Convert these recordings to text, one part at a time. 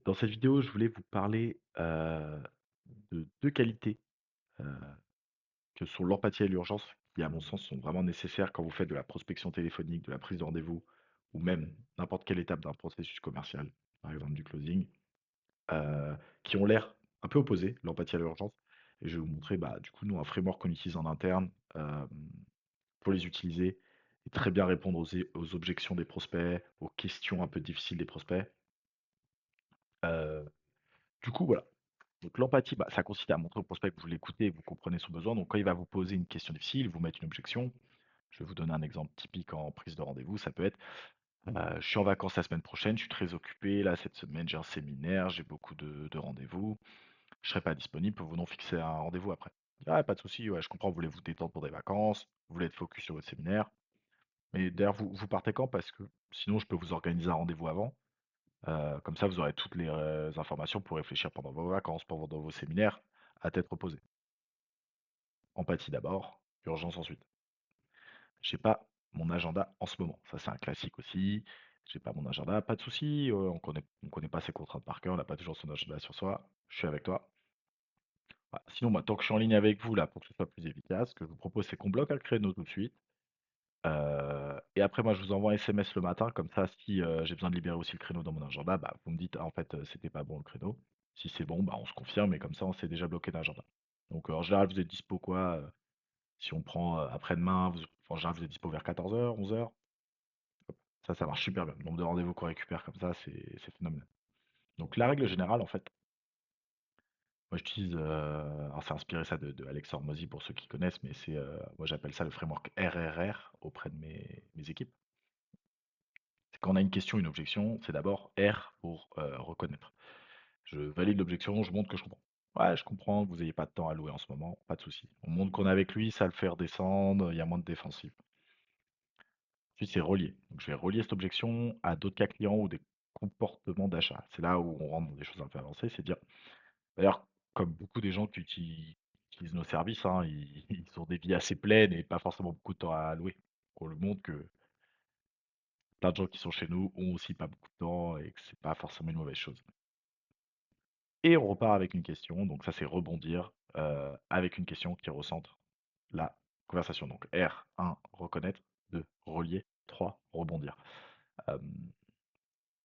Dans cette vidéo, je voulais vous parler, de 2 qualités, heu, que sont l'empathie et l'urgence, qui à mon sens sont vraiment nécessaires quand vous faites de la prospection téléphonique, de la prise de rendez-vous ou même n'importe quelle étape d'un processus commercial, par exemple du closing, qui ont l'air un peu opposés, l'empathie et l'urgence. Et je vais vous montrer, bah, du coup, nous, un framework qu'on utilise en interne, pour les utiliser et très bien répondre aux objections des prospects, aux questions un peu difficiles des prospects. Heu, du coup, voilà. Donc l'empathie, bah, ça consiste à montrer au prospect que vous l'écoutez et que vous comprenez son besoin. Donc quand il va vous poser une question difficile, vous mettre une objection, je vais vous donner un exemple typique en prise de rendez-vous, ça peut être je suis en vacances la semaine prochaine, je suis très occupé, là cette semaine j'ai un séminaire, j'ai beaucoup de rendez-vous, je serai pas disponible, pouvons-nous fixer un rendez-vous après? Ah, pas de souci, ouais, je comprends, vous voulez vous détendre pour des vacances, vous voulez être focus sur votre séminaire, mais d'ailleurs vous partez quand? Parce que sinon je peux vous organiser un rendez-vous avant. Comme ça, vous aurez toutes les, informations pour réfléchir pendant vos vacances, pendant vos séminaires, à tête reposée. Empathie d'abord, urgence ensuite. J'ai pas mon agenda en ce moment. Ça, c'est un classique aussi. J'ai pas mon agenda, pas de souci, on connaît pas ses contraintes par cœur, on n'a pas toujours son agenda sur soi. Je suis avec toi. Voilà. Sinon, moi, tant que je suis en ligne avec vous là, pour que ce soit plus efficace, ce que je vous propose, c'est qu'on bloque un créneau tout de suite. Et après moi, je vous envoie un SMS le matin, comme ça, si, j'ai besoin de libérer aussi le créneau dans mon agenda, bah, vous me dites: «Ah, en fait, c'était pas bon le créneau». Si c'est bon, bah, on se confirme et comme ça, on s'est déjà bloqué l'agenda. Donc, en général, vous êtes dispo quoi, si on prend, après-demain, en général, vous êtes dispo vers 14h, 11h? Ça marche super bien. Le nombre de rendez-vous qu'on récupère comme ça, c'est phénoménal. Donc la règle générale, en fait, moi j'utilise, alors c'est inspiré ça de Alex Hormozy pour ceux qui connaissent, mais c'est, moi j'appelle ça le framework RRR auprès de mes équipes. C'est quand on a une question, une objection, c'est d'abord R pour, reconnaître. Je valide l'objection, je montre que je comprends. Ouais, je comprends que vous ayez pas de temps à louer en ce moment, pas de souci. On montre qu'on est avec lui, ça le fait redescendre, il y a moins de défensive. Ensuite, c'est relier. Donc je vais relier cette objection à d'autres cas clients ou des comportements d'achat. C'est là où on rentre dans des choses un peu avancées, c'est dire d'ailleurs, comme beaucoup des gens qui utilisent nos services, hein, ils ont des vies assez pleines et pas forcément beaucoup de temps à allouer. On le montre que plein de gens qui sont chez nous ont aussi pas beaucoup de temps et que c'est pas forcément une mauvaise chose. Et on repart avec une question, donc ça c'est rebondir, avec une question qui recentre la conversation. Donc R, 1, reconnaître, 2, relier, 3, rebondir. Hem,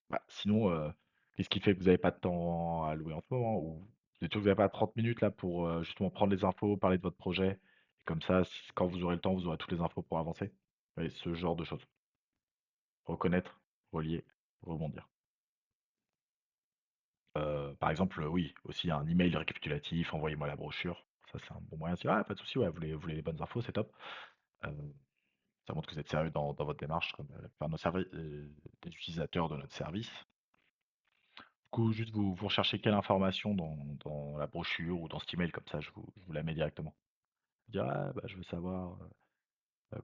Bah, sinon, qu'est-ce qui fait que vous avez pas de temps à louer en ce moment? Ou vous êtes sûr que vous avez pas 30 minutes là pour, justement prendre les infos, parler de votre projet? Et comme ça, s quand vous aurez le temps, vous aurez toutes les infos pour avancer? Et ce genre de choses. Reconnaître, relier, rebondir. Par exemple, oui, aussi un email récapitulatif, envoyez-moi la brochure. Ça, c'est un bon moyen de dire: «Ah, pas de souci, ouais, vous voulez les bonnes infos, c'est top». Heu, Ça montre que vous êtes sérieux dans votre démarche comme, la plupart de nos des utilisateurs de notre service. Du coup, juste vous recherchez quelle information dans la brochure ou dans cet email, comme ça je vous la mets directement. Vous dire: «Ah, bah, je veux savoir,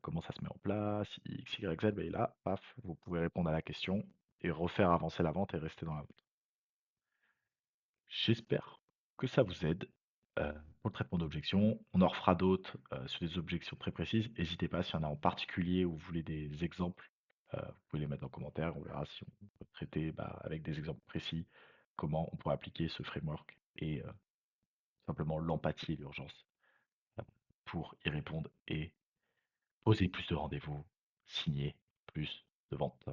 comment ça se met en place, X, Y, Z», et là, paf, vous pouvez répondre à la question et refaire avancer la vente et rester dans la vente. J'espère que ça vous aide, pour le traitement d'objections. On en refera d'autres, sur des objections très précises. N'hésitez pas, s'il y en a en particulier où vous voulez des exemples, vous pouvez les mettre en commentaire. On verra si on peut traiter, bah, avec des exemples précis, comment on pourrait appliquer ce framework et simplement l'empathie et l'urgence, pour y répondre et poser plus de rendez-vous, signer plus de ventes.